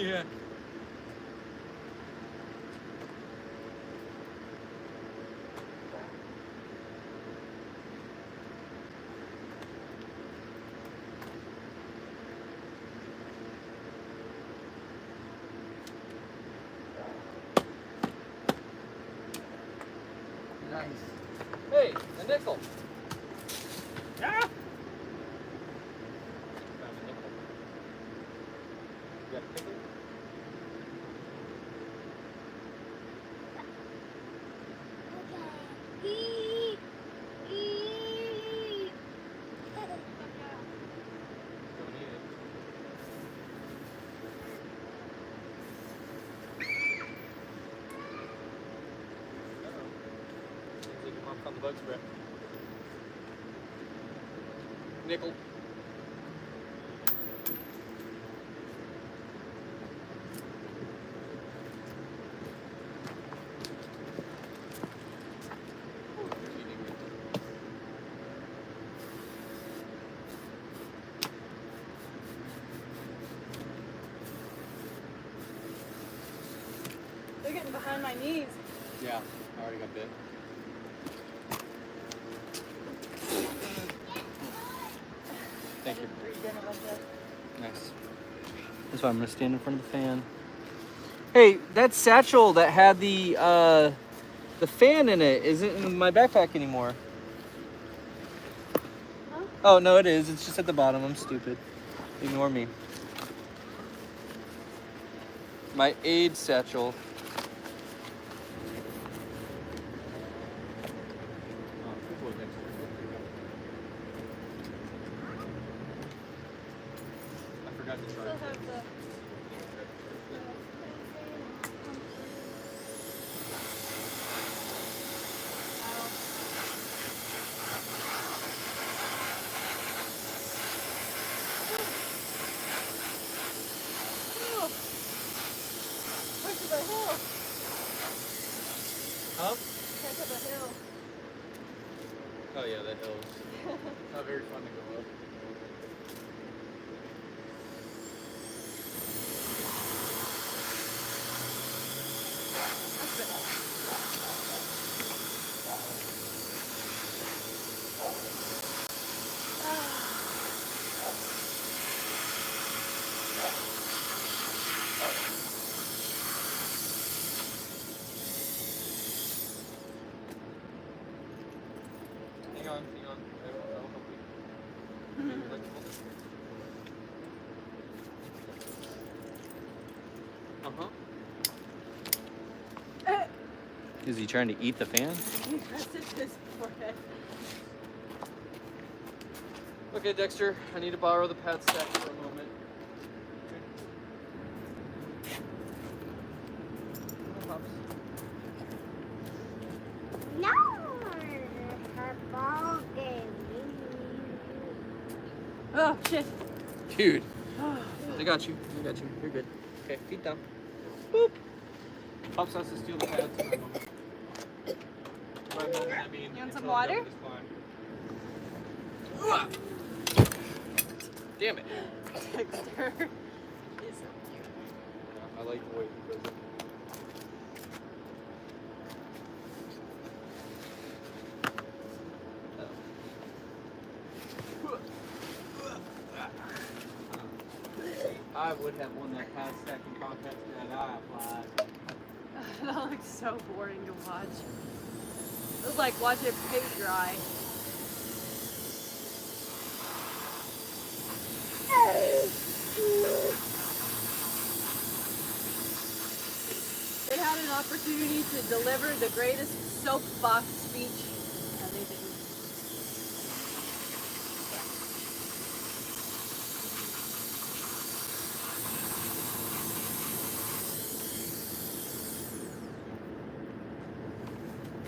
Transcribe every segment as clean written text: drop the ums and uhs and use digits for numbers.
Yeah. Nice. Hey, a nickel. Yeah. Found a nickel. You got a nickel? Don't eat it. Seems like your mom found the bug spray. Nickel. They're getting behind my knees. Yeah, I already got bit. Thank you. Nice. That's why I'm gonna stand in front of the fan. Hey, that satchel that had the fan in it isn't in my backpack anymore. Huh? Oh no, it is. It's just at the bottom. I'm stupid. Ignore me. My aid satchel. I forgot to Still charge have it. the. Where's the hill? Huh? Check up a hill. Oh yeah, that hill's not very fun to go up. Hang on. I'll help you. Maybe like Is he trying to eat the fan? He pressed it to his forehead. Okay, Dexter, I need to borrow the pad stack for a moment. No, her ball game. Oh shit. Dude, I got you. You're good. Okay, feet down. Boop. Pops has to steal the pads for a moment. By a moment, I mean, You want some until I'm water? done with this climb. Damn it. Dexter. He's so cute. Yeah, I like the way he does it. I would have won that pad stacking contest that I applied. That looks so boring to watch. It was like watching paint dry. They had an opportunity to deliver the greatest soapbox speech, and they didn't.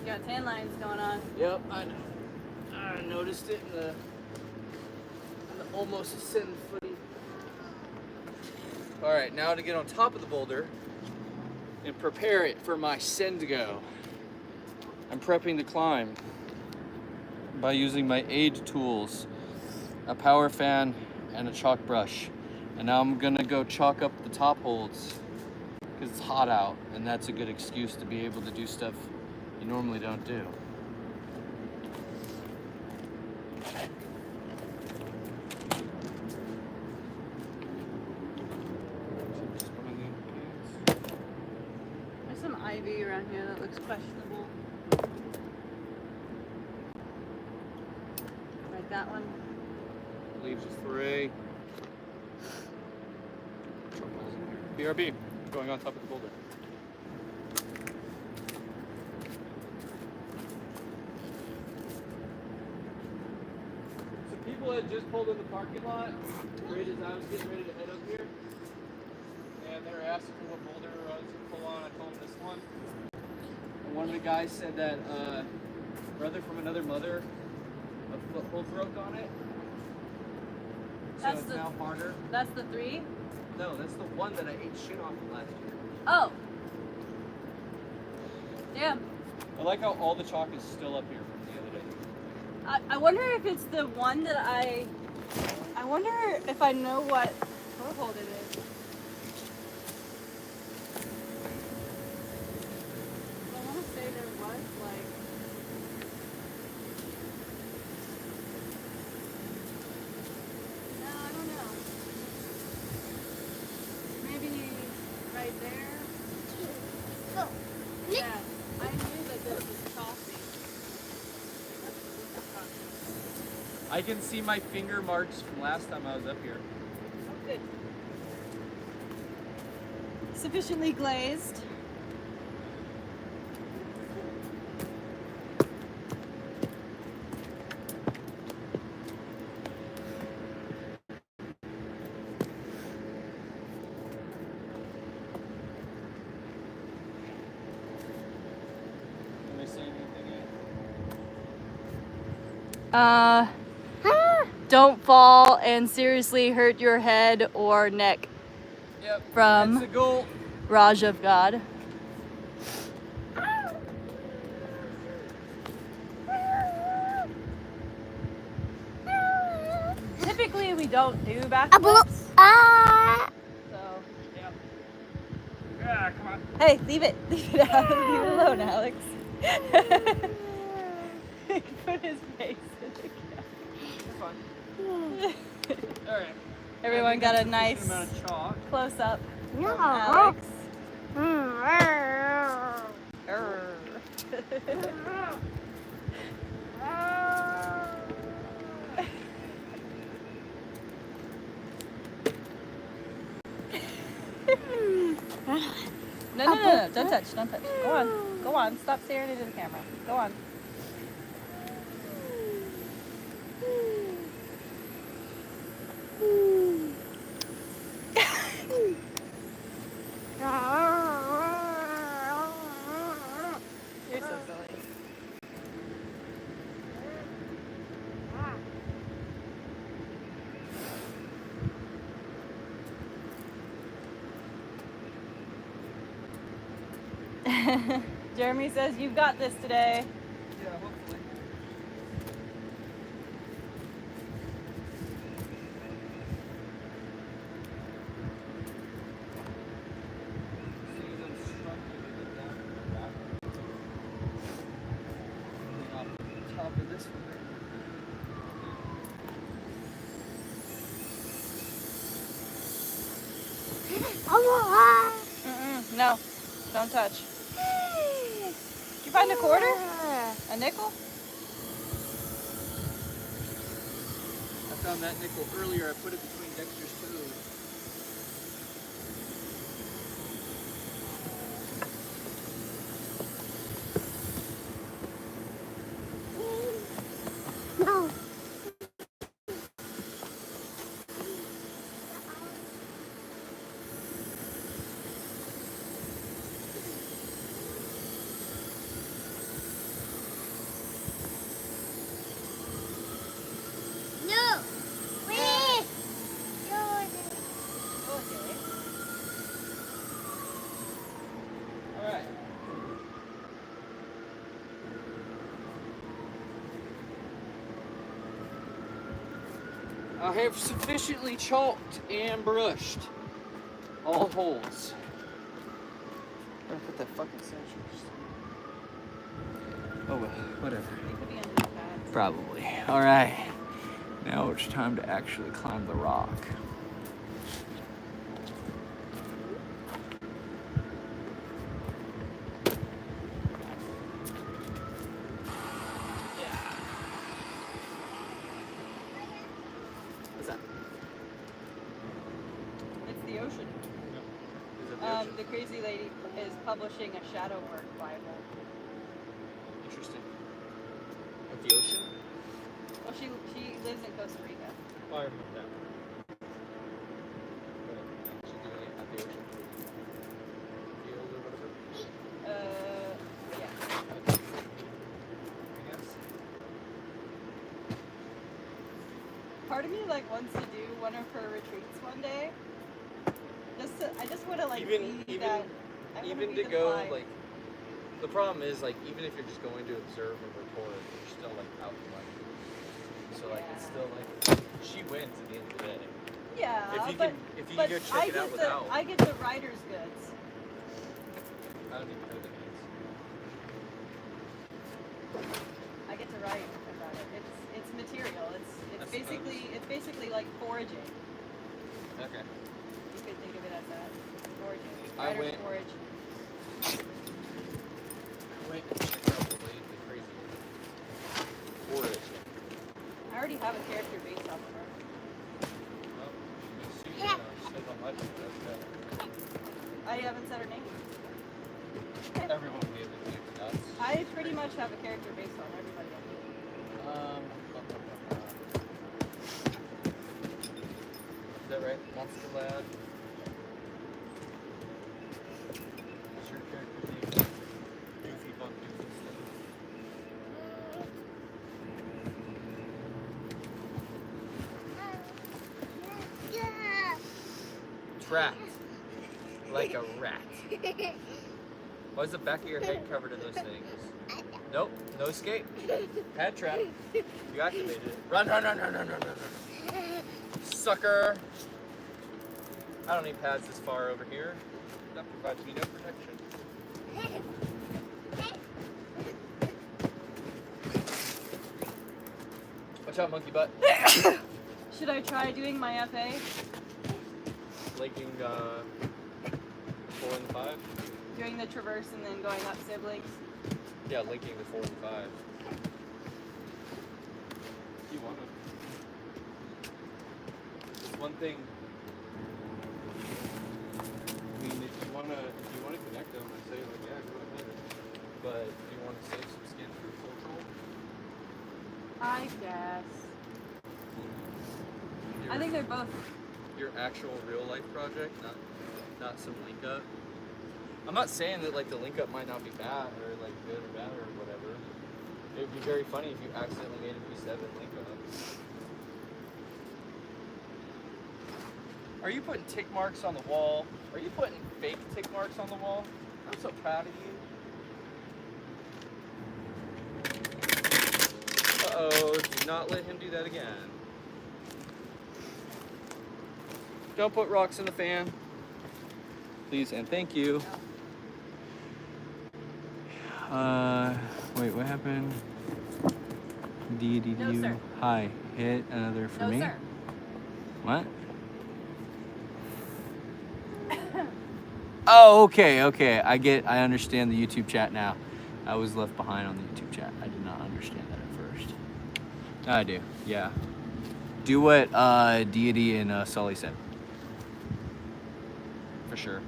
You got tan lines going on. Yep, I know. I noticed it in the almost ascend footy. All right, now to get on top of the boulder and prepare it for my send to go. I'm prepping the climb by using my aid tools, a power fan, and a chalk brush. And now I'm gonna go chalk up the top holds because it's hot out, and that's a good excuse to be able to do stuff you normally don't do. There's some ivy around here that looks questionable. Like that one. Leaves of 3. BRB, going on top of the boulder. So people had just pulled in the parking lot right as I was getting ready to head up here. And they were asking me what boulder I was going to pull on. I told them this one. And one of the guys said that brother from another mother, a foothold broke on it. So That's it's the- now harder. That's the 3? No, that's the one that I ate shit off of last year. Oh. Damn. I like how all the chalk is still up here from the other day. I wonder if it's the one that I wonder if I know what foothold it is. I want to say there was like. No, I don't know. Maybe right there. Go. Yeah, I knew that this was chalky. I can see my finger marks from last time I was up here. Oh, good. Sufficiently glazed. Can I say anything yet? Don't fall and seriously hurt your head or neck. Yep. From- That's the goal. Raj of God. Typically we don't do backflips. So Yep. Yeah, come on. hey, leave it. Leave it out. Leave it alone, Alex. He put his face in the It's fine. All right. Everyone got a nice amount of chalk. close up No. from Alex. No, don't touch, don't touch. Go on, stop staring into the camera. Go on. You're so silly. Jeremy says you've got this today. Yeah, hopefully. Seems instructive to get down to the rock. And off the top of this one there. No, don't touch. Did you find a quarter? A nickel? I found that nickel earlier. I put it between Dexter's toes. No. No. Wait. I have sufficiently chalked and brushed all holes. I'm gonna put that fucking satchel. Oh well, whatever. It could be under the pads. Probably. All right. Now it's time to actually climb the rock. What's that? It's the ocean. Is it the ocean? The crazy lady is publishing a shadow work Bible. Interesting. At the ocean? Well, she lives in Costa Rica. Oh, I remember that. She's doing it at the ocean. Field or whatever. Yeah. I guess. Part of me like wants to do one of her retreats one day. I just want to like be that. I wanna Even be to the go fly. like, the problem is like even if you're just going to observe and report, you're still like out in life. So like it's still like she wins at the end of the day. Yeah, If you but can but go I check it out get without. I get the writer's goods. I don't even know what that means. I get to write about it. It's material. It's I basically like foraging. Okay. You could think of it as that. Foraging. I Writer's went- forage. Wait, check out the crazy forage. I already have a character based off of her. Well, you see, said on my that's good. I haven't said her name. Everyone gave it to you, nuts. I pretty much have a character based on everybody. Is that right? Monster Lad. What's your character's name? Goofy Bug Doofus Yeah. Trapped. Like a rat. Why is the back of your head covered in those things? Nope, no escape. Pad trap. You activated it. Run, run, run, run, run, run, run, run. Sucker. I don't need pads this far over here. That provides me no protection. Watch out, monkey butt. Should I try doing my FA? Laking 4 and 5. Doing the traverse and then going up siblings? Yeah, linking the 4 and 5. If you want to. One thing. I mean, if you wanna connect them, I say like, yeah, go ahead. But if you want to save some skin for social, I guess. I think they're both. Your actual real life project, not some link up. I'm not saying that like the link up might not be bad or like good or bad or whatever. It would be very funny if you accidentally made a V7 link up. Are you putting tick marks on the wall? Are you putting fake tick marks on the wall? I'm so proud of you. Uh-oh, do not let him do that again. Don't put rocks in the fan. Please and thank you. Wait, what happened? No, sir. Hi, hit another for No, me. sir. What? Oh, okay. I understand the YouTube chat now. I was left behind on the YouTube chat. I did not understand that at first. I do, yeah. Do what Deity and Sully said. For sure.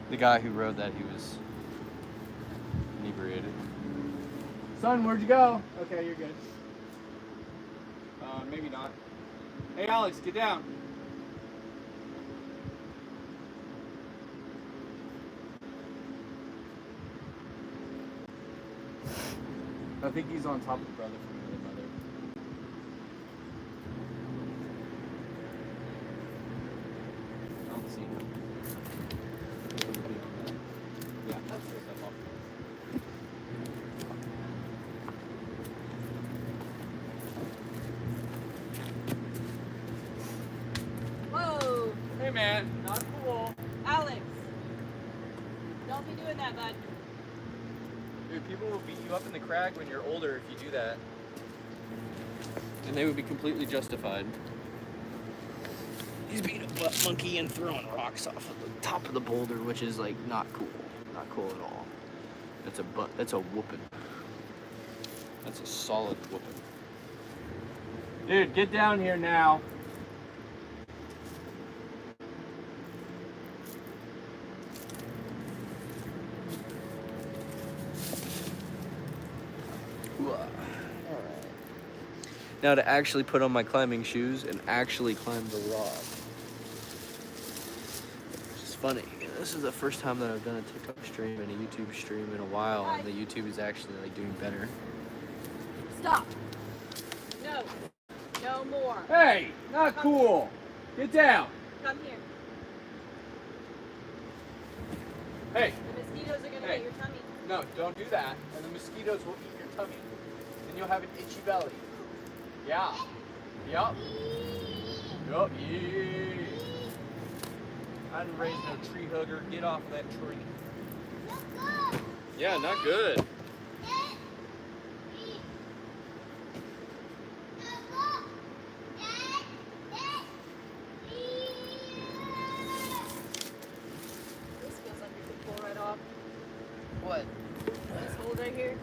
The guy who wrote that, he was inebriated. Son, where'd you go? Okay, you're good. Maybe not. Hey, Alex, get down. I think he's on top of brother from another mother. I don't see him. Yeah, that's the stuff off. Don't be doing that, bud. Dude, people will beat you up in the crag when you're older if you do that. And they would be completely justified. He's being a butt monkey and throwing rocks off of the top of the boulder, which is like not cool. Not cool at all. That's a whooping. That's a solid whooping. Dude, get down here now. Now to actually put on my climbing shoes and actually climb the rock. Which is funny. This is the first time that I've done a TikTok stream and a YouTube stream in a while, and the YouTube is actually like doing better. Stop. No. No more. Hey, not cool. Get down. Come here. Hey. The mosquitoes are gonna Hey. eat your tummy. No, don't do that. And the mosquitoes will eat your tummy. Then you'll have an itchy belly. Yeah. Yup. Yup. Yeah. I didn't raise no tree hugger. Get off that tree. Yeah, not good. This feels like we could pull right off. What? This hold right here.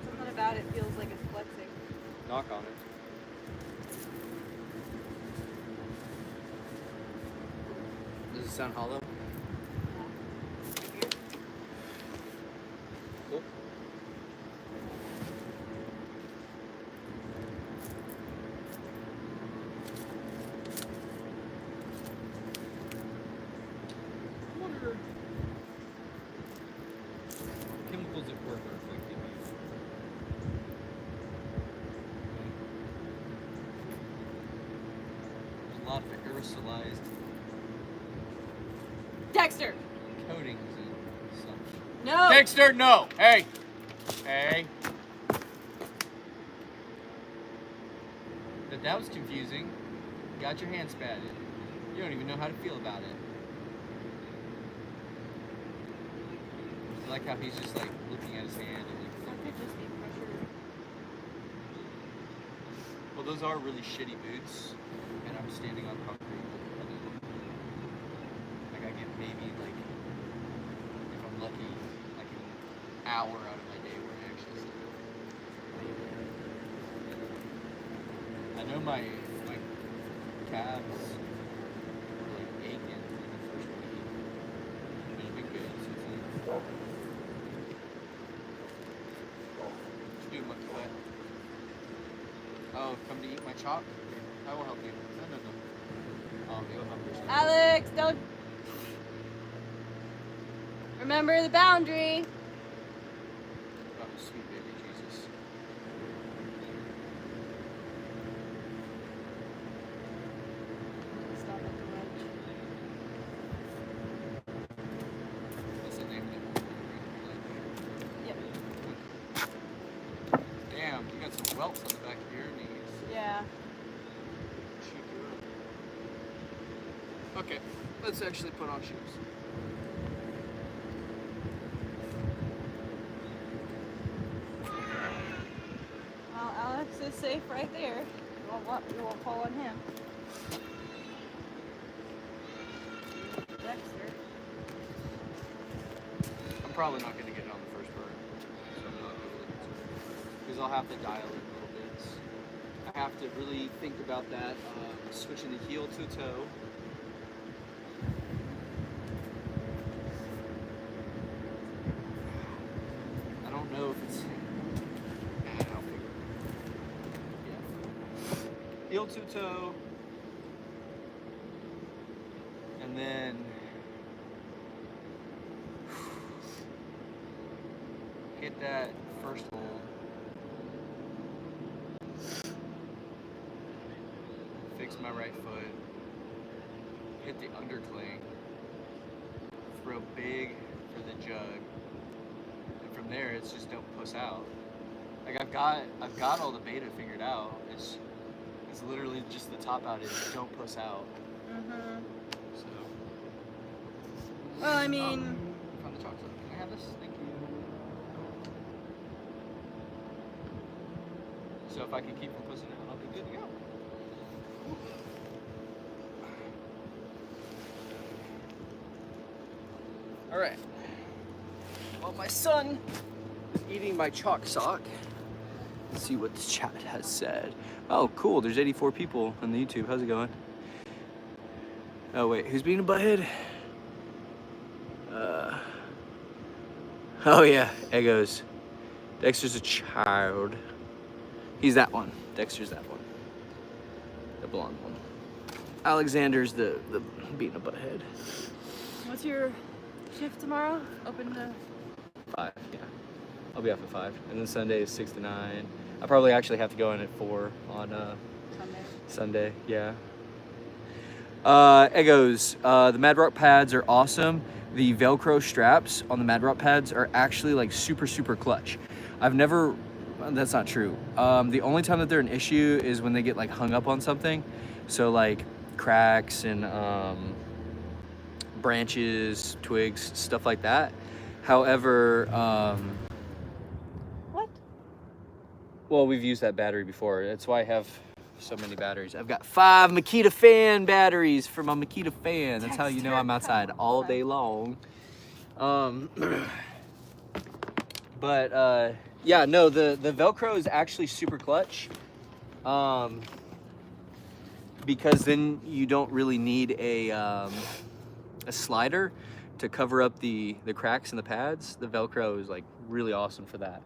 Something about it feels like it's flexing. Knock on it. Does it sound hollow? Right here. Cool. I wonder chemicals at work are affecting you. There's a lot of aerosolized Dexter! coatings and such. No! Dexter, no! Hey! Hey! That was confusing. You got your hand spatted. You don't even know how to feel about it. I like how he's just like looking at his hand and like, That could just be pressure. well, those are really shitty boots, and I'm standing on concrete. Like I get maybe like, if I'm lucky, like an hour out of my day where I actually sleep. I know my calves were like aching in the first week, but it's been good since then. What you do, monkey butt? Oh, come to eat my chalk? I will help you. No. Oh, you'll help yourself. Alex, don't. Remember the boundary. Oh, sweet baby Jesus. Stop at the ledge. That's the name of it. Yep. Damn, you got some welts on the back of your knees. Yeah. Cheek you up. Okay, let's actually put on shoes. Well, Alex is safe right there. You won't fall on him. Dexter. I'm probably not going to get it on the first burn, so I'm not really because I'll have to dial in little bits. I have to really think about that, switching the heel to toe. I don't know if it's. I'll figure it out. Yeah. Heel to toe. And then hit that first hole. Fix my right foot. Hit the undercling. Throw big for the jug. And from there it's just don't puss out. Like I've got all the beta figured out. It's literally just the top out is don't puss out. Mm-hmm. So Well, I mean, found the chocolate. this. Thank you. So if I can keep from pushing it, I'll be good to go. All right. Well, my son is eating my chalk sock. Let's see what the chat has said. Oh, cool. There's 84 people on the YouTube. How's it going? Oh, wait. Who's being a butthead? Oh, yeah. Eggos. Dexter's a child. He's that one. Dexter's that one. The blonde one. Alexander's the being a butthead. What's your shift tomorrow? Open to 5, yeah. I'll be off at 5. And then Sunday is 6 to 9. I probably actually have to go in at 4 on Sunday, yeah. Eggos, the Mad Rock pads are awesome. The Velcro straps on the Mad Rock pads are actually like super, super clutch. That's not true. The only time that they're an issue is when they get like hung up on something. So like cracks and branches, twigs, stuff like that. However, what? Well, we've used that battery before. That's why I have so many batteries. I've got 5 Makita fan batteries for my Makita fan. That's how you know I'm outside all day long. Yeah, no, the Velcro is actually super clutch. Because then you don't really need a slider to cover up the cracks in the pads. The Velcro is like really awesome for that.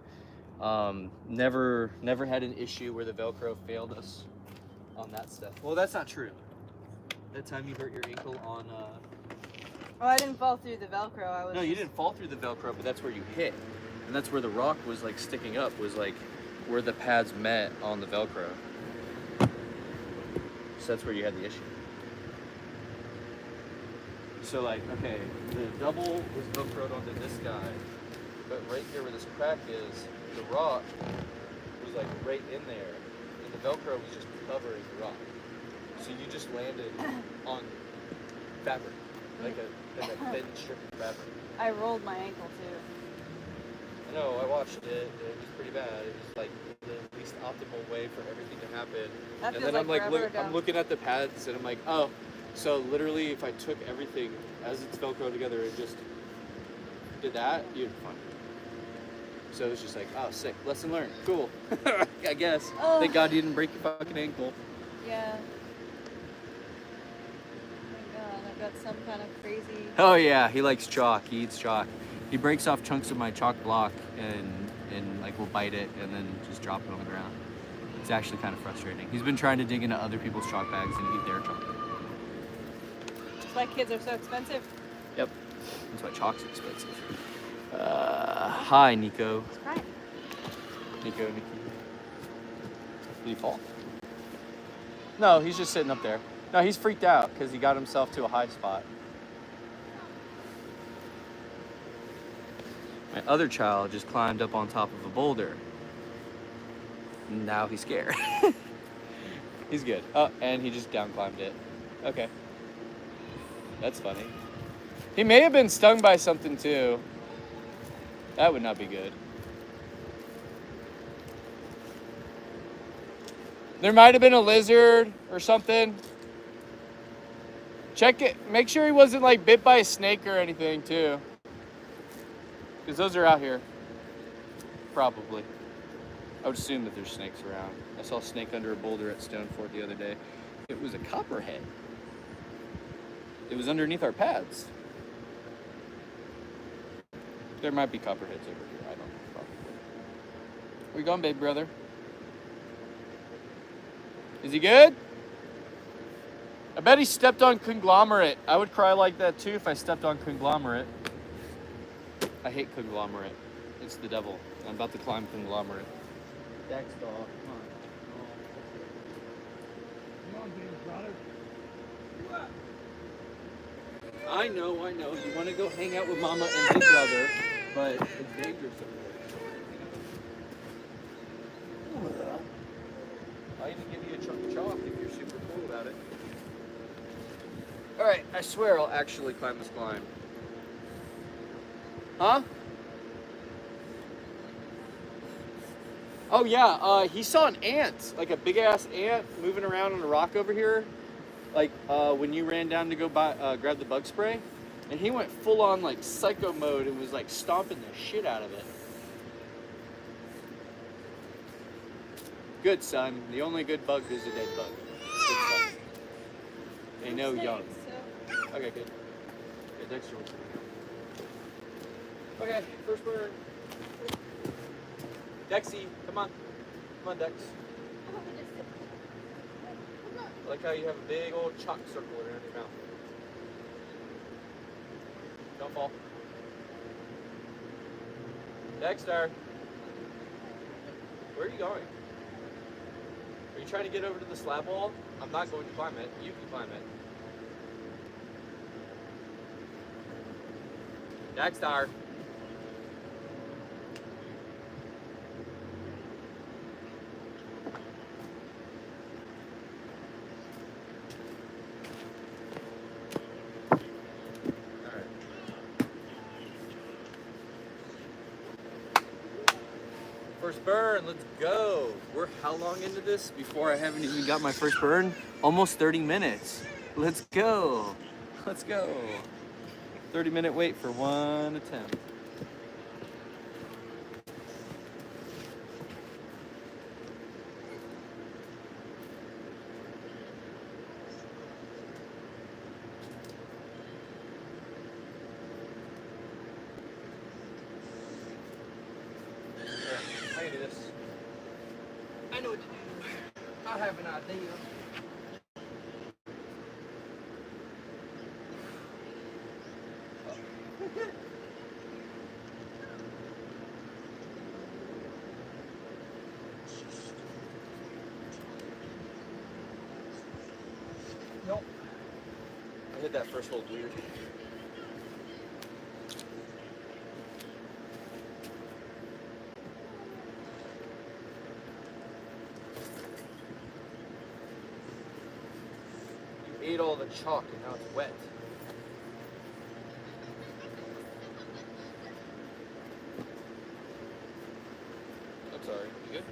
Never had an issue where the Velcro failed us on that stuff. Well, that's not true. That time you hurt your ankle on Oh, I didn't fall through the Velcro. No, you didn't fall through the Velcro, but that's where you hit. And that's where the rock was like sticking up, was like where the pads met on the Velcro. So that's where you had the issue. So like, okay, the double was Velcroed onto this guy, but right here where this crack is, the rock was like right in there, and the Velcro was just covering the rock. So you just landed on fabric, like a thin strip of fabric. I rolled my ankle too. I know, I watched it, it was pretty bad. It was like the least optimal way for everything to happen. That And feels then I'm like, forever ago. I'm looking at the pads and I'm like, oh, so literally if I took everything as it's Velcro together and just did that, you'd be fine. So it's just like, oh, sick, lesson learned, cool, I guess. Oh. Thank God you didn't break your fucking ankle. Yeah. Oh my God, I've got some kind of crazy. Oh yeah, he likes chalk, he eats chalk. He breaks off chunks of my chalk block and like will bite it and then just drop it on the ground. It's actually kind of frustrating. He's been trying to dig into other people's chalk bags and eat their chalk. That's why kids are so expensive. Yep, that's why chalk's expensive. Hi, Nico. It's fine. Nico. Did he fall? No, he's just sitting up there. No, he's freaked out because he got himself to a high spot. My other child just climbed up on top of a boulder. Now he's scared. He's good. Oh, and he just down climbed it. Okay. That's funny. He may have been stung by something too. That would not be good. There might have been a lizard or something. Check it. Make sure he wasn't like bit by a snake or anything too. Because those are out here. Probably. I would assume that there's snakes around. I saw a snake under a boulder at Stone Fort the other day. It was a copperhead. It was underneath our pads. There might be copperheads over here. I don't know. Probably. Where you going, babe brother? Is he good? I bet he stepped on conglomerate. I would cry like that too if I stepped on conglomerate. I hate conglomerate. It's the devil. I'm about to climb conglomerate. Dax doll, come on. Come on, big brother. I know. You want to go hang out with Mama and Big Brother, but it's dangerous over there. I'll even give you a chunk of chalk if you're super cool about it. All right, I swear I'll actually climb this climb. Huh? Oh yeah, he saw an ant, like a big ass ant moving around on a rock over here, like when you ran down to go grab the bug spray, and he went full on like psycho mode and was like stomping the shit out of it. Good son, the only good bug is a dead bug. Good son. They know young. Okay, good. Okay, Dexter wants to go. Okay, first bird. Dexy, come on. Come on, Dex. I like how you have a big old chalk circle around your mouth. Don't fall. Dexter. Where are you going? Are you trying to get over to the slab wall? I'm not going to climb it. You can climb it. Dexter. First burn, let's go. We're how long into this before I haven't even got my first burn? Almost 30 minutes. Let's go. Let's go. 30-minute wait for one attempt. I can do this. I know what to do. I have an idea. Nope. I hit that first hold weird. You ate all the chalk and now it's wet. I'm sorry. You good?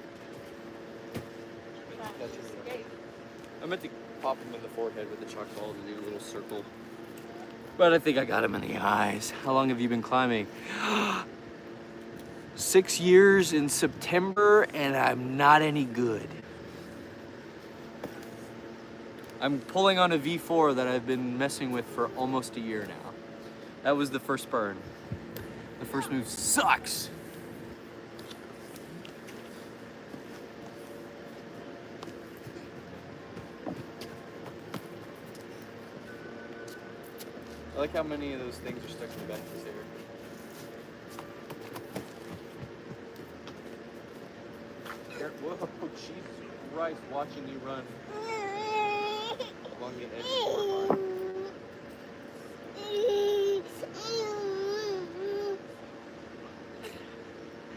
I meant to pop him in the forehead with the chalk ball to do a little circle. But I think I got him in the eyes. How long have you been climbing? 6 years in September, and I'm not any good. I'm pulling on a V4 that I've been messing with for almost a year now. That was the first burn. The first move sucks. I like how many of those things are stuck in the back of his hair. Whoa, Jesus Christ, watching you run along the edge of the line.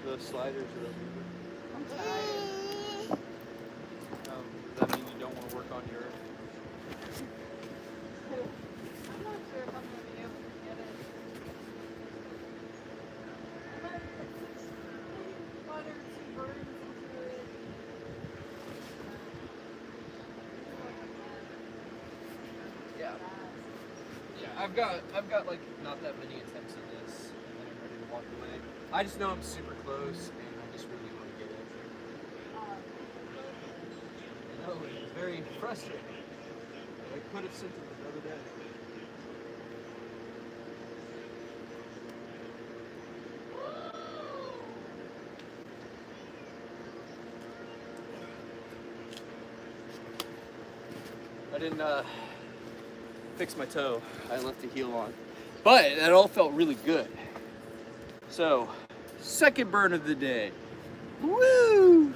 The sliders are over. I'm tired. Does that mean you don't want to work on your... I'm not sure if I'm going to be able to get it. I might put 1 or 2 burns into it. Yeah. Yeah, I've got like not that many attempts at this, and then I'm ready to walk away. I just know I'm super close, and I just really want to get it. I know, it's very frustrating. I could have sent it the other day. I didn't fix my toe. I left the heel on. But it all felt really good. So, second burn of the day. Woo!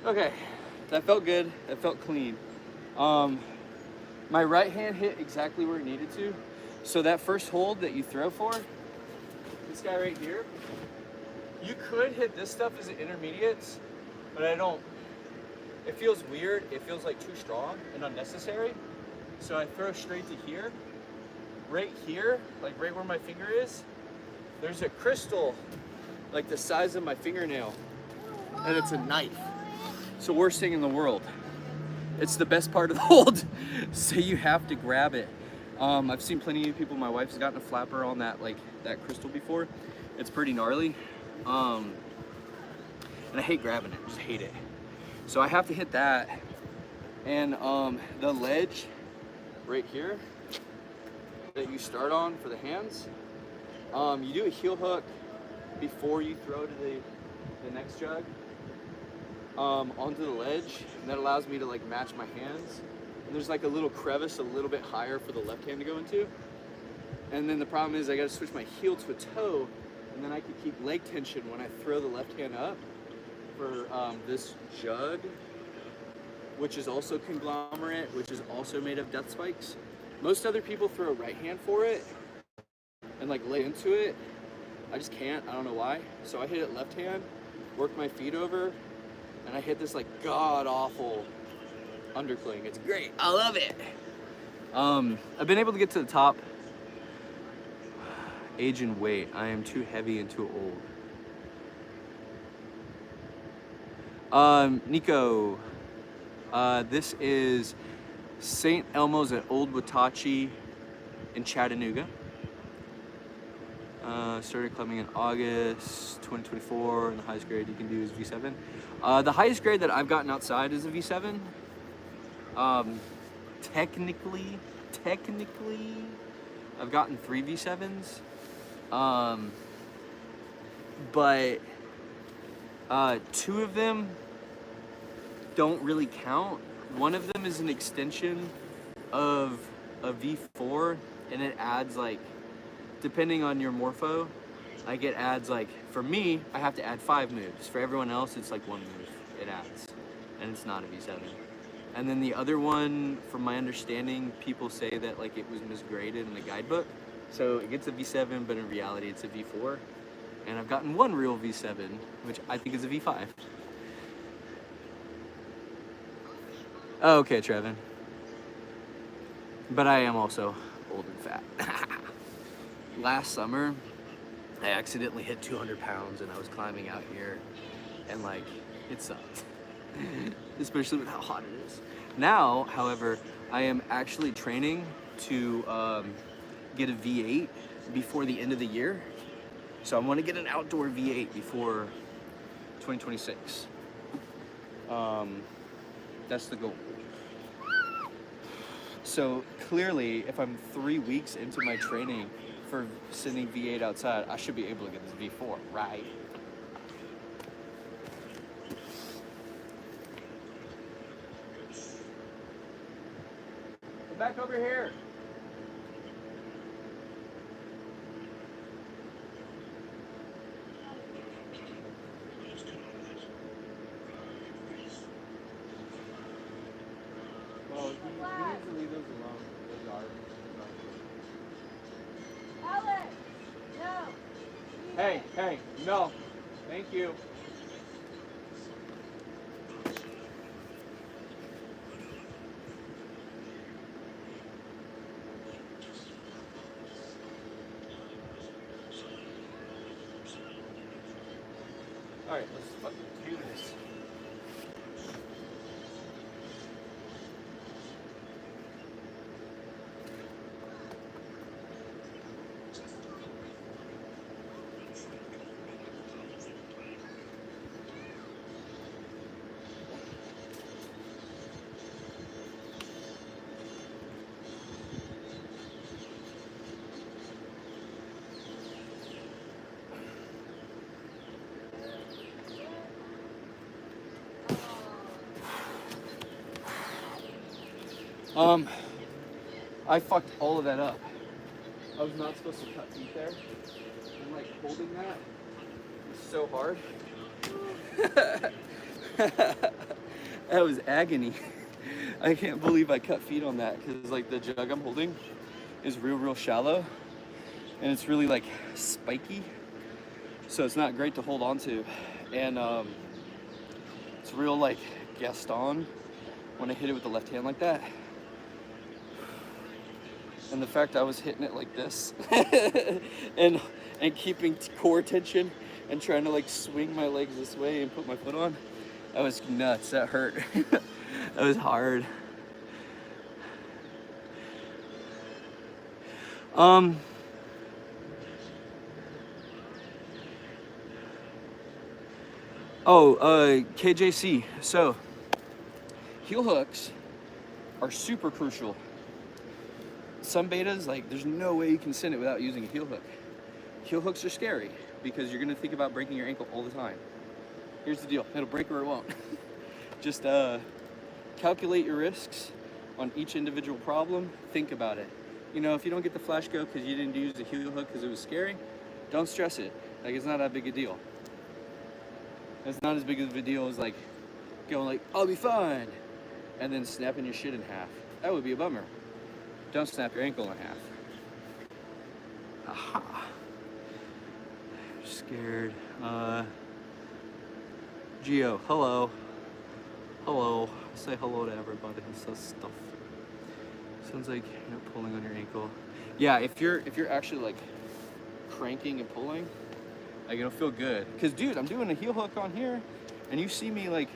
Okay, that felt good. That felt clean. My right hand hit exactly where it needed to. So that first hold that you throw for, this guy right here, you could hit this stuff as an intermediate, but I don't. It feels weird. It feels like too strong and unnecessary. So I throw straight to here. Right here, like right where my finger is, there's a crystal like the size of my fingernail and it's a knife. It's the worst thing in the world. It's the best part of the hold. So you have to grab it. I've seen plenty of people. My wife's gotten a flapper on that, like that crystal before. It's pretty gnarly. And I hate grabbing it, just hate it. So I have to hit that. And the ledge right here that you start on for the hands, you do a heel hook before you throw to the next jug onto the ledge, and that allows me to like match my hands. And there's like a little crevice a little bit higher for the left hand to go into. And then the problem is I gotta switch my heel to a toe, and then I can keep leg tension when I throw the left hand up for this jug, which is also conglomerate, which is also made of death spikes. Most other people throw a right hand for it and like lay into it. I just can't, I don't know why. So I hit it left hand, work my feet over, and I hit this like god awful undercling. It's great, I love it. I've been able to get to the top. Age and weight, I am too heavy and too old. Nico, this is St. Elmo's at Old Watachi in Chattanooga. Started climbing in August 2024, and the highest grade you can do is V7. The highest grade that I've gotten outside is a V7. Technically, I've gotten 3 V7s. But 2 of them don't really count. One of them is an extension of a V4, and it adds like, depending on your morpho, like it adds like, for me, I have to add 5 moves. For everyone else, it's like 1 move it adds, and it's not a V7. And then the other one, from my understanding, people say that like it was misgraded in the guidebook. So it gets a V7, but in reality it's a V4. And I've gotten 1 real V7, which I think is a V5. Oh, okay, Trevin. But I am also old and fat. Last summer, I accidentally hit 200 pounds and I was climbing out here, and like, it sucked. Especially with how hot it is. Now, however, I am actually training to get a V8 before the end of the year. So I want to get an outdoor V8 before 2026. That's the goal. So clearly, if I'm 3 weeks into my training for sending V8 outside, I should be able to get this V4, right? Come back over here. Well, he needs to leave those alone. Those are. Alex! No! Hey, no. Thank you. Alright, let's fucking do this. I fucked all of that up. I was not supposed to cut feet there. And like holding that was so hard. That was agony. I can't believe I cut feet on that, because like the jug I'm holding is real shallow, and it's really like spiky, so it's not great to hold on to. And it's real like Gaston when I hit it with the left hand like that. And the fact I was hitting it like this and keeping core tension and trying to like swing my legs this way and put my foot on. That was nuts. That hurt. That was hard. KJC. So, heel hooks are super crucial. Some betas, like, there's no way you can send it without using a heel hook. Heel hooks are scary because you're gonna think about breaking your ankle all the time. Here's the deal, it'll break or it won't. Just calculate your risks on each individual problem, think about it. You know, if you don't get the flash go because you didn't use the heel hook because it was scary, don't stress it. Like, it's not that big a deal. It's not as big of a deal as like going like, I'll be fine, and then snapping your shit in half. That would be a bummer. Don't snap your ankle in half. Aha. Scared. Gio, hello. Hello. Say hello to everybody who says stuff. Sounds like you're pulling on your ankle. Yeah, if you're actually like cranking and pulling, like it'll feel good. Cause dude, I'm doing a heel hook on here, and you see me like,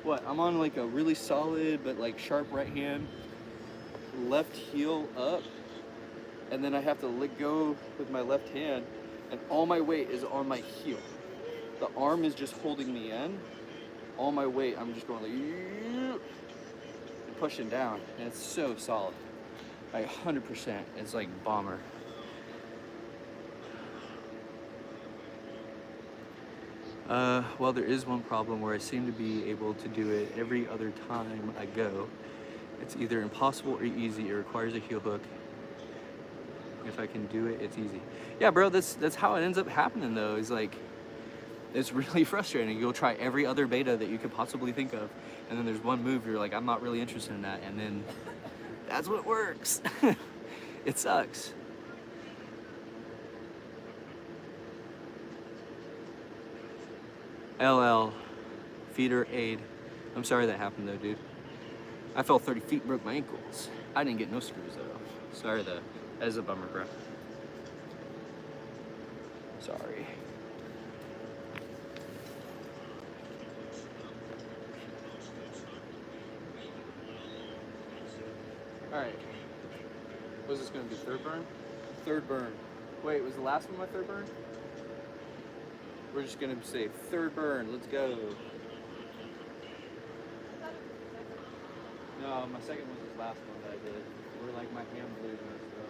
what? I'm on like a really solid but like sharp right hand, left heel up, and then I have to let go with my left hand, and all my weight is on my heel. The arm is just holding me in. All my weight, I'm just going like, and pushing down, and it's so solid. Like 100%, it's like bomber. Well, there is one problem where I seem to be able to do it every other time I go. It's either impossible or easy. It requires a heel hook. If I can do it, it's easy. Yeah, bro, that's how it ends up happening though. Is like, it's really frustrating. You'll try every other beta that you could possibly think of, and then there's one move you're like, I'm not really interested in that, and then that's what works. It sucks. LL, feeder aid. I'm sorry that happened though, dude. I fell 30 feet, broke my ankles. I didn't get no screws though. Sorry though. That is a bummer, bro. Sorry. Alright. Was this gonna be third burn? Third burn. Wait, was the last one my third burn? We're just gonna say third burn, let's go. No, my second was this last one that I did. Where like my hand blew and stuff.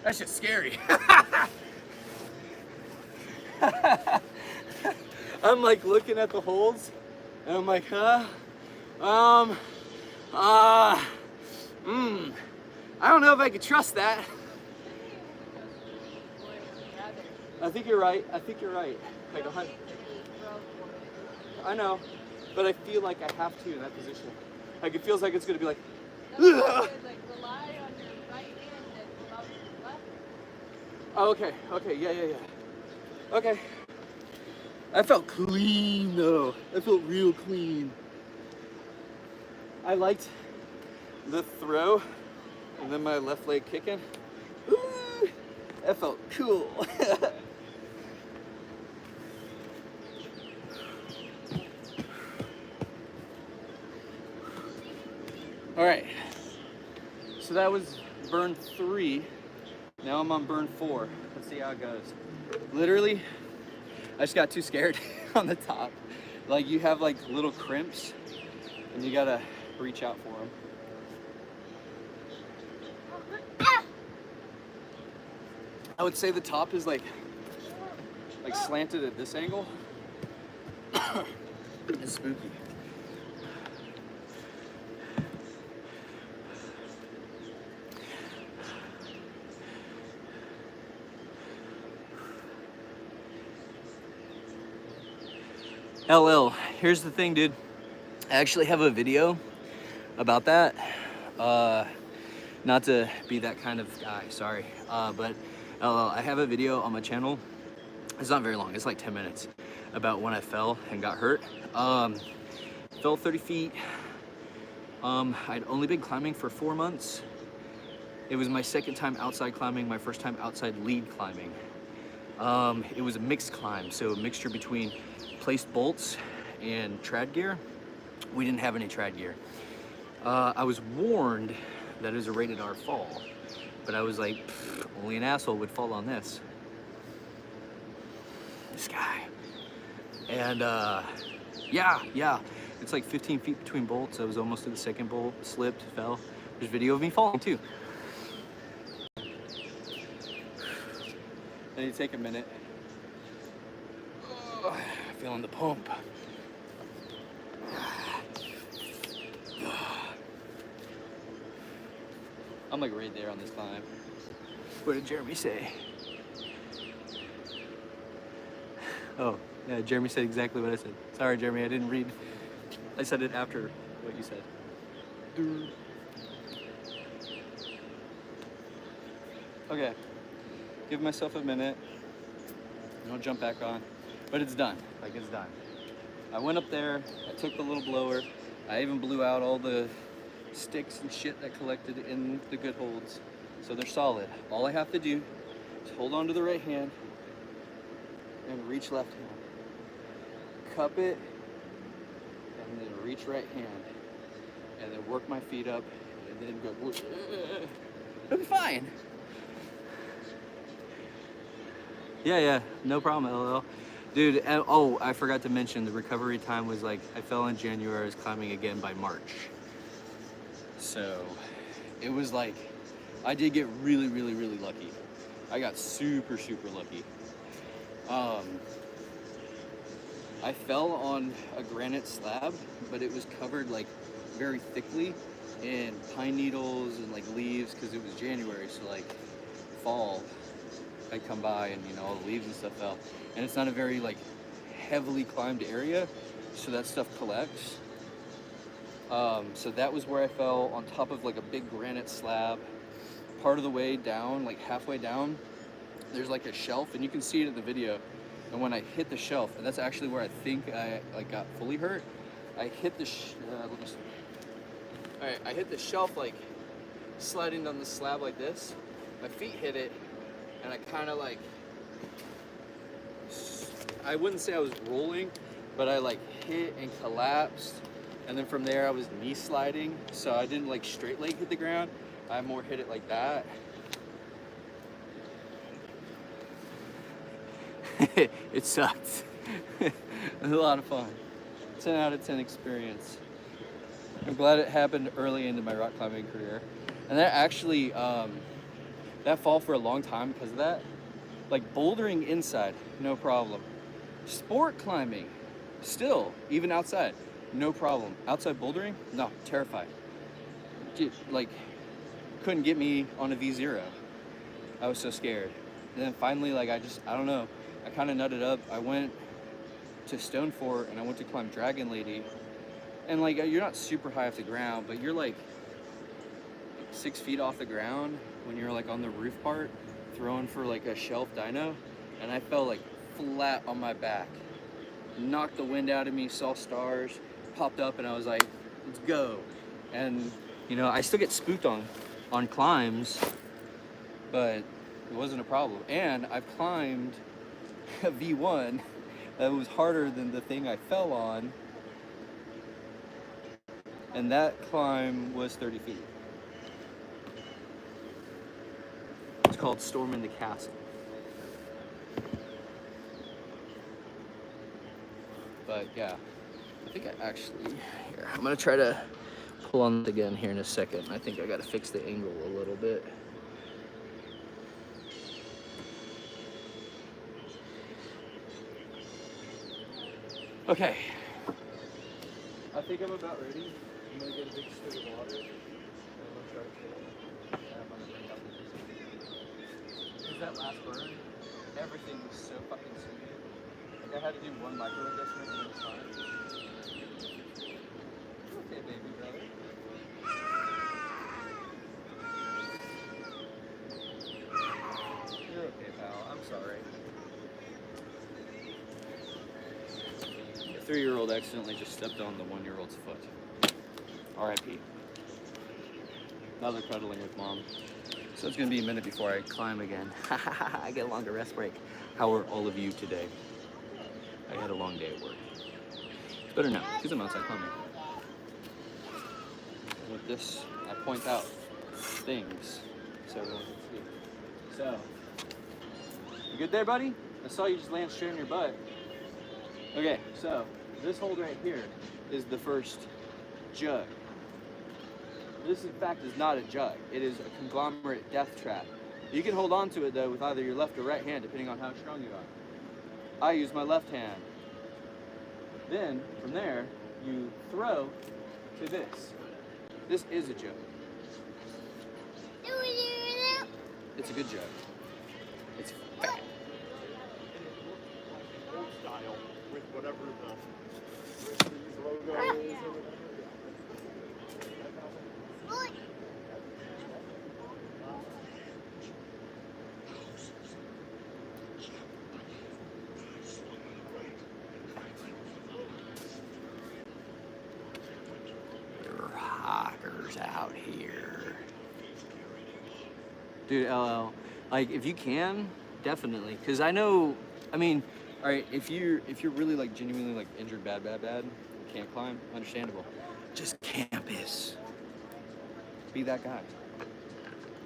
That's just scary. I'm like looking at the holds, and I'm like, I don't know if I could trust that. I think you're right. I think you're right. Like, I know, but I feel like I have to in that position. Like it feels like it's gonna be like. Ugh. Oh, okay, yeah. Okay. I felt clean though. I felt real clean. I liked the throw and then my left leg kicking. Ooh, that felt cool. All right. So that was burn 3. Now I'm on burn 4. Let's see how it goes. Literally, I just got too scared on the top. Like you have like little crimps and you gotta reach out for them. I would say the top is like slanted at this angle. It's spooky. LL, here's the thing, dude. I actually have a video about that. Not to be that kind of guy, sorry. But LL, I have a video on my channel. It's not very long, it's like 10 minutes, about when I fell and got hurt. Fell 30 feet. I'd only been climbing for 4 months. It was my second time outside climbing, my first time outside lead climbing. It was a mixed climb, so a mixture between placed bolts and trad gear. We didn't have any trad gear. I was warned that it was a rated R fall, but I was like, only an asshole would fall on this. This guy. And yeah, it's like 15 feet between bolts. I was almost to the second bolt, slipped, fell. There's video of me falling too. I need to take a minute. Feeling the pump. I'm like right there on this climb. What did Jeremy say? Oh, yeah, Jeremy said exactly what I said. Sorry, Jeremy, I didn't read. I said it after what you said. Okay, give myself a minute. And I'll jump back on. But it's done, like it's done. I went up there, I took the little blower, I even blew out all the sticks and shit that collected in the good holds. So they're solid. All I have to do is hold on to the right hand and reach left hand. Cup it, and then reach right hand. And then work my feet up, and then go, it'll be fine. Yeah, no problem, LL. Dude, oh, I forgot to mention the recovery time was like, I fell in January, I was climbing again by March. So it was like, I did get really lucky. I got super lucky. I fell on a granite slab, but it was covered like very thickly in pine needles and like leaves because it was January, so like fall. I come by and all the leaves and stuff fell, and it's not a very like heavily climbed area, so that stuff collects. So that was where I fell on top of like a big granite slab. Part of the way down, like halfway down, there's like a shelf, and you can see it in the video. And when I hit the shelf, and that's actually where I think I like got fully hurt. I hit the let me see. All right, I hit the shelf like sliding down the slab like this. My feet hit it. And I kind of like, I wouldn't say I was rolling, but I like hit and collapsed. And then from there I was knee sliding. So I didn't like straight leg hit the ground. I more hit it like that. It sucked. It was a lot of fun. 10 out of 10 experience. I'm glad it happened early into my rock climbing career. And that actually, that fall for a long time because of that. Like bouldering inside, no problem. Sport climbing, still, even outside, no problem. Outside bouldering, no, terrified. Dude, like, couldn't get me on a V0. I was so scared. And then finally, like, I don't know, I kind of nutted up. I went to Stone Fort and I went to climb Dragon Lady. And like, you're not super high off the ground, but you're like 6 feet off the ground when you're like on the roof part, throwing for like a shelf dyno, and I fell like flat on my back. Knocked the wind out of me, saw stars, popped up, and I was like, let's go. And I still get spooked on climbs, but it wasn't a problem. And I've climbed a V1 that was harder than the thing I fell on, And that climb was 30 feet. It's called Storming the Castle. But yeah, I think I actually, here, I'm gonna try to pull on it again here in a second. I think I gotta fix the angle a little bit. Okay. I think I'm about ready. I'm gonna get a big swig of water. And I'm gonna try to chill. And I'm gonna bring up this. Because that last burn, everything was so fucking sweet. Like I had to do one micro adjustment and it was fine. Okay, baby brother. You're okay, pal. I'm sorry. The 3-year-old accidentally just stepped on the 1-year-old's foot. R.I.P. Now they're cuddling with mom. So it's gonna be a minute before I climb again. I get a longer rest break. How are all of you today? I had a long day at work. It's better now, because I'm outside climbing. And with this, I point out things so everyone can see. So, you good there, buddy? I saw you just land straight on your butt. Okay, so this hold right here is the first jug. This, in fact, is not a jug. It is a conglomerate death trap. You can hold on to it, though, with either your left or right hand, depending on how strong you are. I use my left hand. Then, from there, you throw to this. This is a jug. It's a good jug. It's fat. Old style with whatever the logo is. Out here, dude. LL, like if you can, definitely, because I know. I mean, all right, if you're really like genuinely like injured bad, can't climb, understandable. Just campus. Be that guy.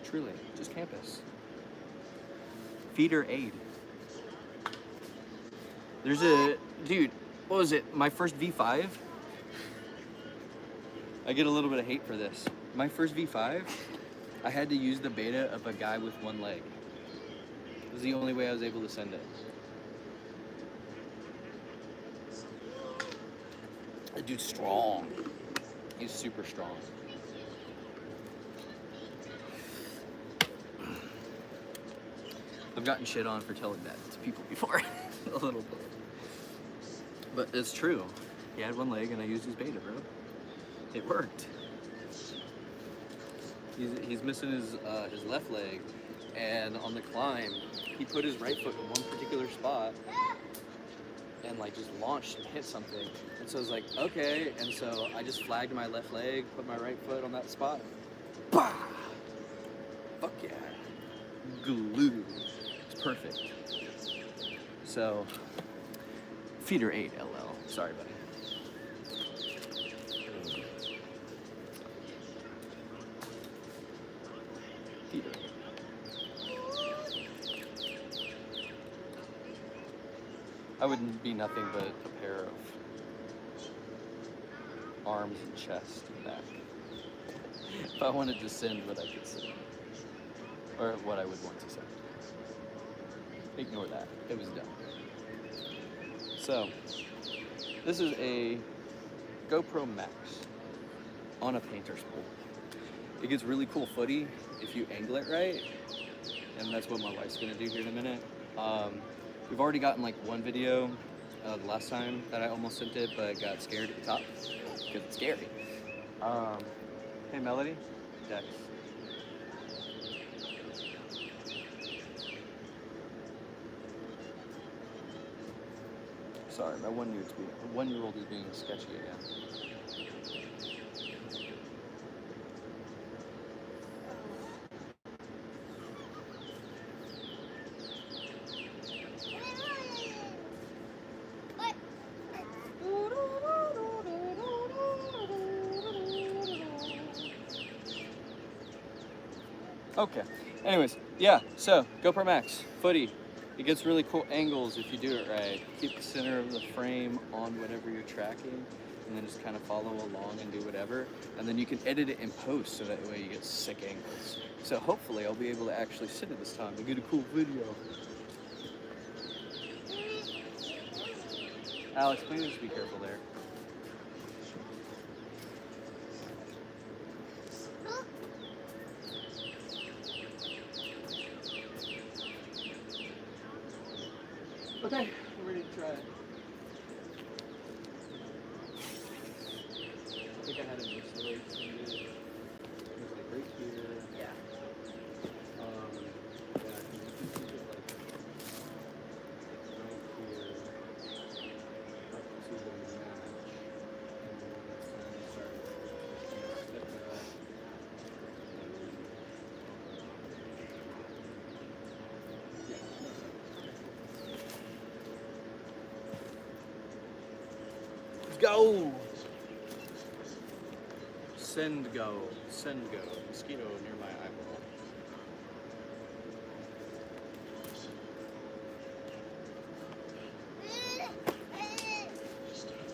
Truly, just campus. Feeder aid. There's a dude. What was it? My first V5. I get a little bit of hate for this. My first V5, I had to use the beta of a guy with one leg. It was the only way I was able to send it. That dude's strong. He's super strong. I've gotten shit on for telling that to people before. A little bit. But it's true. He had one leg and I used his beta, bro. It worked. He's missing his left leg, and on the climb, he put his right foot in one particular spot, and like just launched and hit something. And so I was like, okay. And so I just flagged my left leg, put my right foot on that spot. Bah! Fuck yeah! Glue. It's perfect. So, feeder 8 LL. Sorry, buddy. I wouldn't be nothing but a pair of arms and chest and back. If I wanted to send what I could send. Or what I would want to send. Ignore that. It was dumb. So, this is a GoPro Max on a painter's pole. It gets really cool footy if you angle it right. And that's what my wife's gonna do here in a minute. We've already gotten like one video the last time that I almost sent it, but got scared at the top because it's scary. Hey Melody, Dex. Sorry, my 1-year-old is being sketchy again. Okay. Anyways, yeah. So GoPro Max footy. It gets really cool angles if you do it right. Keep the center of the frame on whatever you're tracking, and then just kind of follow along and do whatever. And then you can edit it in post, so that way you get sick angles. So hopefully I'll be able to actually sit it this time and get a cool video. Alex, please just be careful there. Okay, I'm ready to try it. I think I had a mix the way it's gonna do. It was like right here. Yeah. Yeah, I think you can keep it like right here, up to the match, and then it's time to start step it up. Go! Send go. Send go. Mosquito near my eyeball.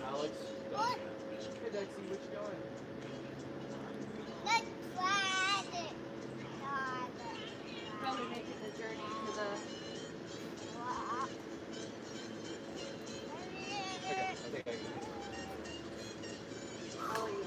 Alex? What? Hey, Dexy, which going? Let's try it. Probably making the journey to the. Okay, I think I can. I'll let you know.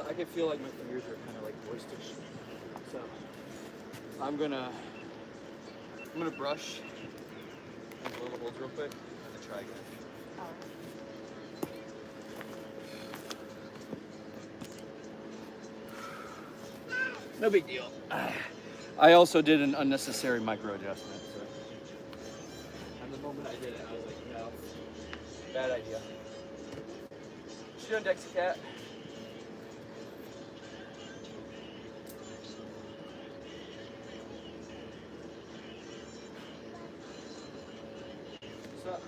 I can feel like my fingers are kind of like moistish. So I'm gonna brush and blow the holes real quick and then try again. No big deal. I also did an unnecessary micro adjustment. So. And the moment I did it, I was like, no, bad idea. What you doing, Dexy Cat? What's up?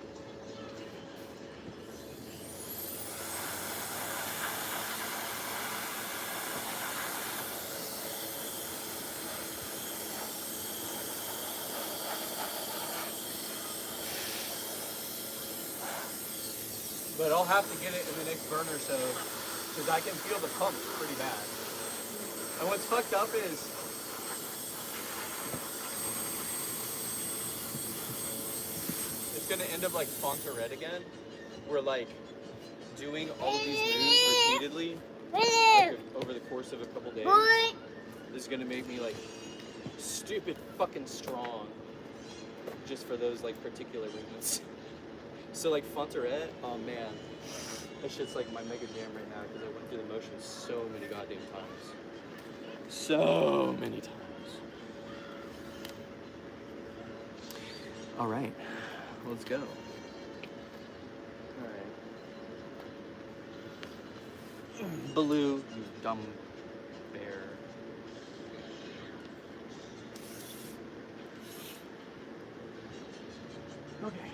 But I'll have to get it in the next burner, so because I can feel the pump pretty bad. And what's fucked up is it's gonna end up like Fontaret again. We're like doing all of these moves repeatedly like, over the course of a couple days. This is gonna make me like stupid fucking strong just for those like particular movements. So like Fontaret, oh man, that shit's like my mega jam right now because I went through the motion so many goddamn times. So many times. All right, let's go. All right. Baloo, you dumb bear. Okay.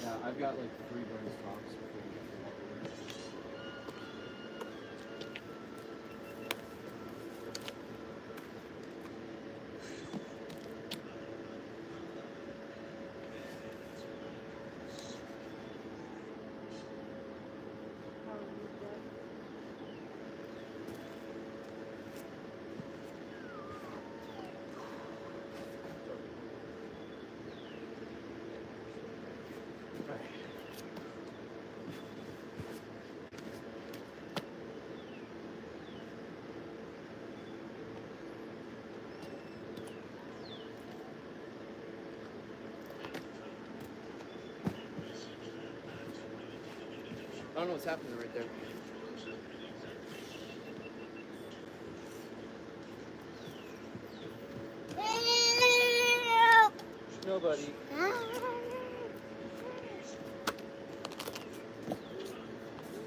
Yeah, I've got like 3 burn stocks before we get to I don't know what's happening right there. Nobody.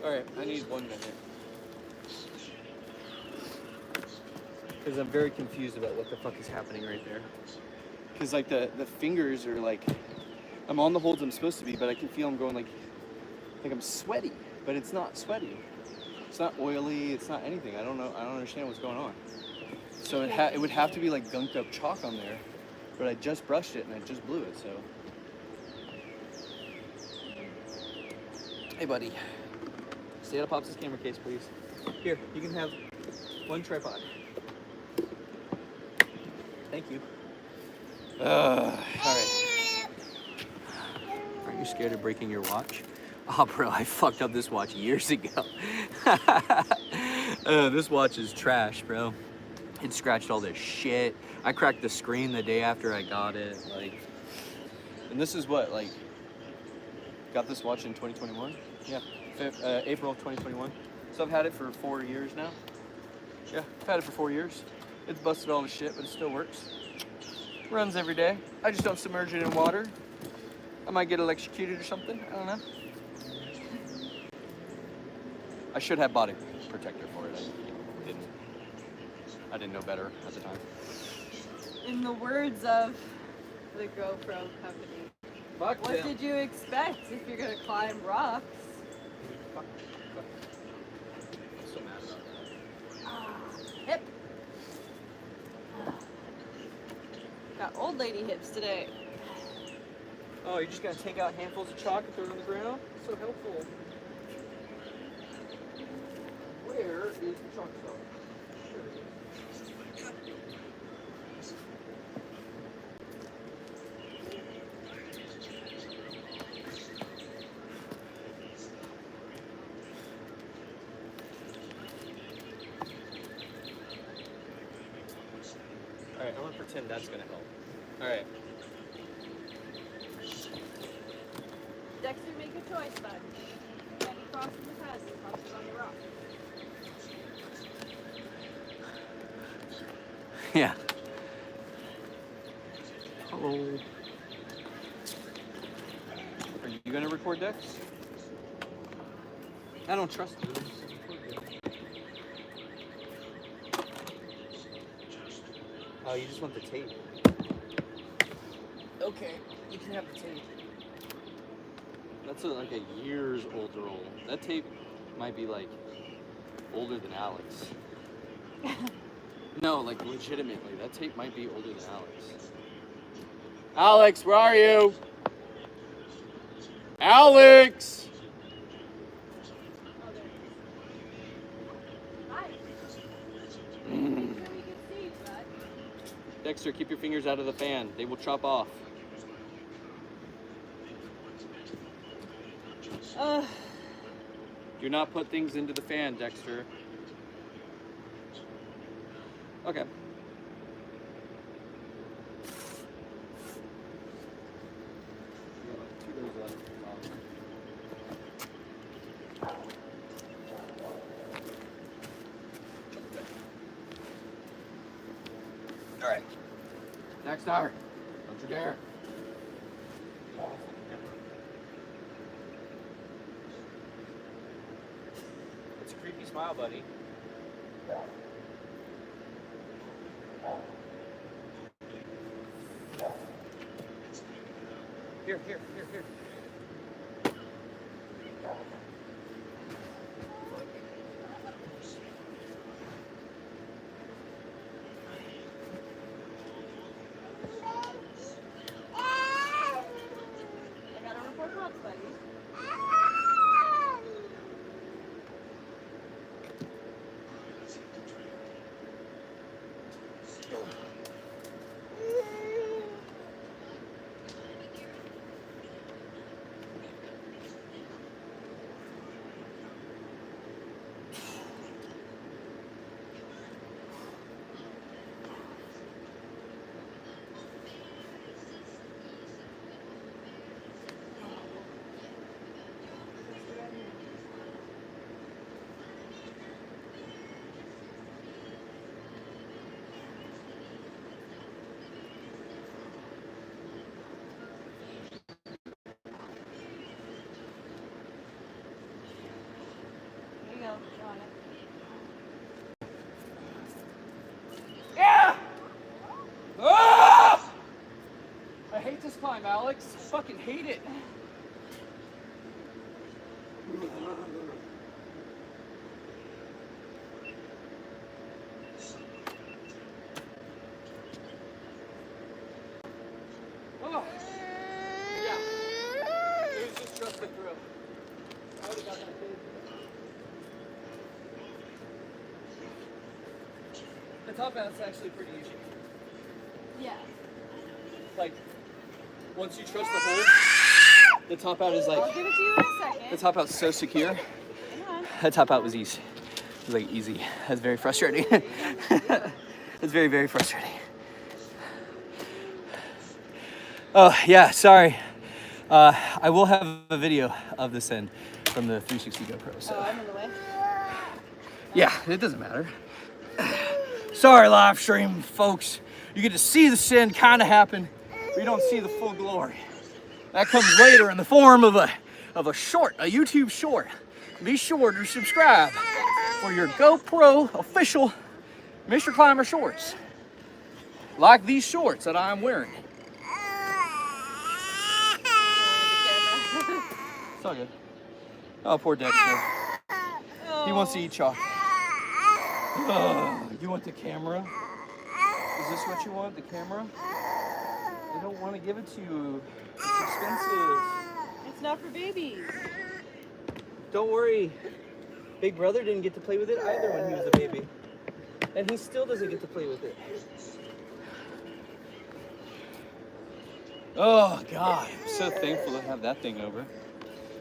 Alright, I need 1 minute. Because I'm very confused about what the fuck is happening right there. Because like the fingers are like, I'm on the holds I'm supposed to be, but I can feel them going like I'm sweaty, but it's not sweaty. It's not oily, it's not anything. I don't know, I don't understand what's going on. So it would have to be like gunked up chalk on there, but I just brushed it and I just blew it, so. Hey buddy, stay out of Pops' camera case, please. Here, you can have 1 tripod. Thank you. Alright. Aren't you scared of breaking your watch? Oh, bro, I fucked up this watch years ago. This watch is trash, bro. It scratched all this shit. I cracked the screen the day after I got it. Like, and this is what, like, got this watch in 2021? Yeah, April of 2021. So I've had it for 4 years now. Yeah, I've had it for 4 years. It's busted all the shit, but it still works. Runs every day. I just don't submerge it in water. I might get electrocuted or something. I don't know. I should have bought a protector for it. I didn't know better at the time. In the words of the GoPro company, Fuck what did you expect if you're gonna climb rocks? Fuck. I'm so mad about that. Hip. Got old lady hips today. Oh, you're just gonna take out handfuls of chalk and throw it on the ground? So helpful. Where is the chalk stuff? Alright, I'm gonna pretend that's gonna help. Alright. Dexter, make a choice, bud. Can you cross in the path or cross it on the rock? Yeah. Hello. Are you gonna record Dex? I don't trust you. Oh, you just want the tape. Okay, you can have the tape. That's like a years old roll. That tape might be like older than Alex. No, like legitimately, that tape might be older than Alex. Alex, where are you? Alex! Oh, there it is. Hi. So we can see, bud. Dexter, keep your fingers out of the fan. They will chop off. Do not put things into the fan, Dexter. Okay. All right. Next hour. Don't you dare. It's a creepy smile, buddy. Here. I gotta report rocks, buddy. this climb, Alex. Fucking hate it. Oh. Yeah. It was just trust the thrill. I would've got that big. The top out's actually pretty easy. Yeah. Like, once you trust the hold, the top out is I'll like, give it to you in a second. the top out's so secure. Hang on. That top out was easy. It was like easy. That's very frustrating. It's very, very frustrating. Oh, yeah, sorry. I will have a video of this end from the 360 GoPro. So. Oh, I'm in the way. Yeah, it doesn't matter. Sorry, live stream folks. You get to see the sin kind of happen, but you don't see the full glory. That comes later in the form of a short, a YouTube short. Be sure to subscribe for your GoPro official Mr. Climber shorts. Like these shorts that I'm wearing. It's all good. Oh, poor Dexter. He wants to eat chocolate. You want the camera? Is this what you want, the camera? I don't want to give it to you. It's expensive. It's not for babies. Don't worry. Big brother didn't get to play with it either when he was a baby. And he still doesn't get to play with it. Oh, God. I'm so thankful to have that thing over.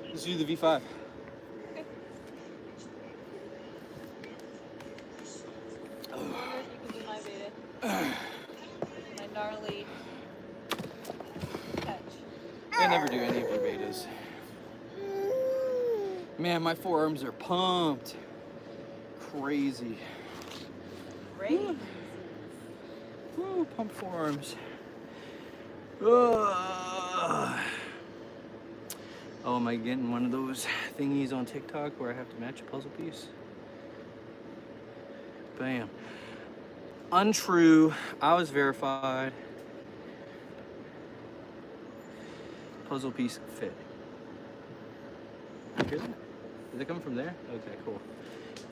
Let's do the V5. I wonder if you can do my beta. My gnarly catch. I never do any of your betas. Man, my forearms are pumped. Crazy. Great. Woo, pump forearms. Ugh. Oh, am I getting one of those thingies on TikTok where I have to match a puzzle piece? Bam. Untrue. I was verified. Puzzle piece fit. You hear that? Is it coming from there? Okay, cool.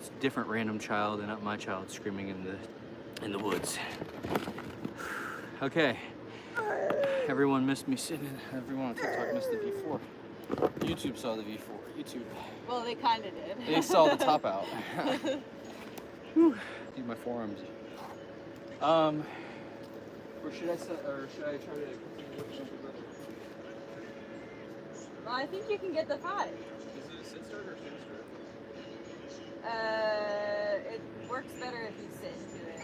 It's a different random child and not my child screaming in the woods. Okay. Everyone missed me sitting. Everyone on TikTok missed the V4. YouTube saw the V4. YouTube. Well, they kind of did. They saw the top out. Whew. Dude, my forearms. Or should I try to continue looking at the brother? Well, I think you can get the 5. Is it a sit start or a stand start? It works better if you sit into it.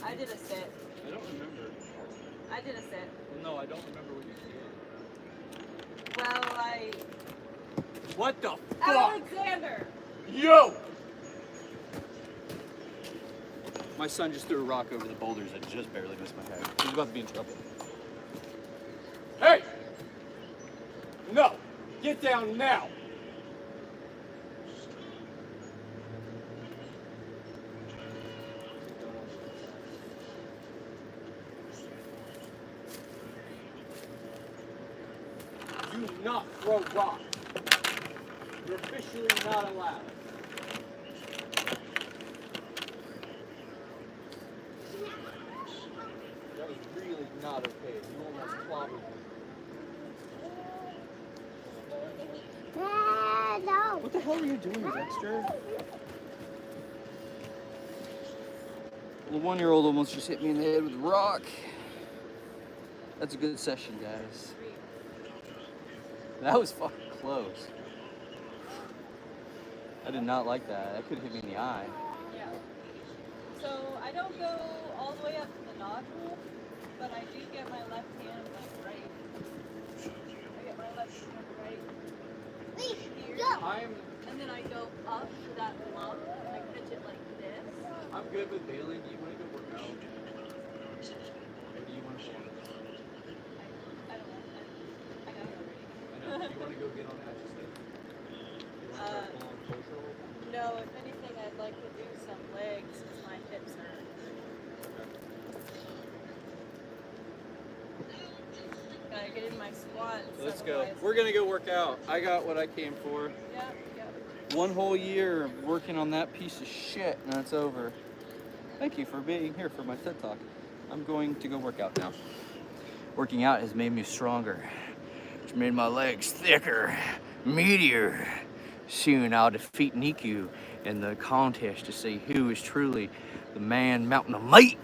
I did a sit. I don't remember. I did a sit. Well, no, I don't remember what you did. Well, What the fuck? Alexander! Yo! My son just threw a rock over the boulders and just barely missed my head. He's about to be in trouble. Hey! No! Get down now! Do not throw rocks. You're officially not allowed. That was really not okay. You almost clobbered me. No. What the hell are you doing, Dexter? The 1-year-old almost just hit me in the head with a rock. That's a good session, guys. That was fucking close. I did not like that. That could have hit me in the eye. Yeah. So I don't go all the way up to the nodule, but I do get my left hand like right. I get my left hand right Wait, here, go. and then I go up to that lump and I catch it like this. I'm good with bailing. Do you want to go work out? Or do you want to fall? I don't know. I got it already. I know. Do you want to go get on the hatchet stick? You want to try pulling on kosher a little bit? No, if anything, I'd like to do some legs because my hips hurt. Okay. doing my squats. Let's go. otherwise- We're gonna go work out. I got what I came for. Yep, yep. 1 whole year of working on that piece of shit, and it's over. Thank you for being here for my TED Talk. I'm going to go work out now. Working out has made me stronger. It's made my legs thicker, meatier. Soon I'll defeat Niku in the contest to see who is truly the man mountain of meat.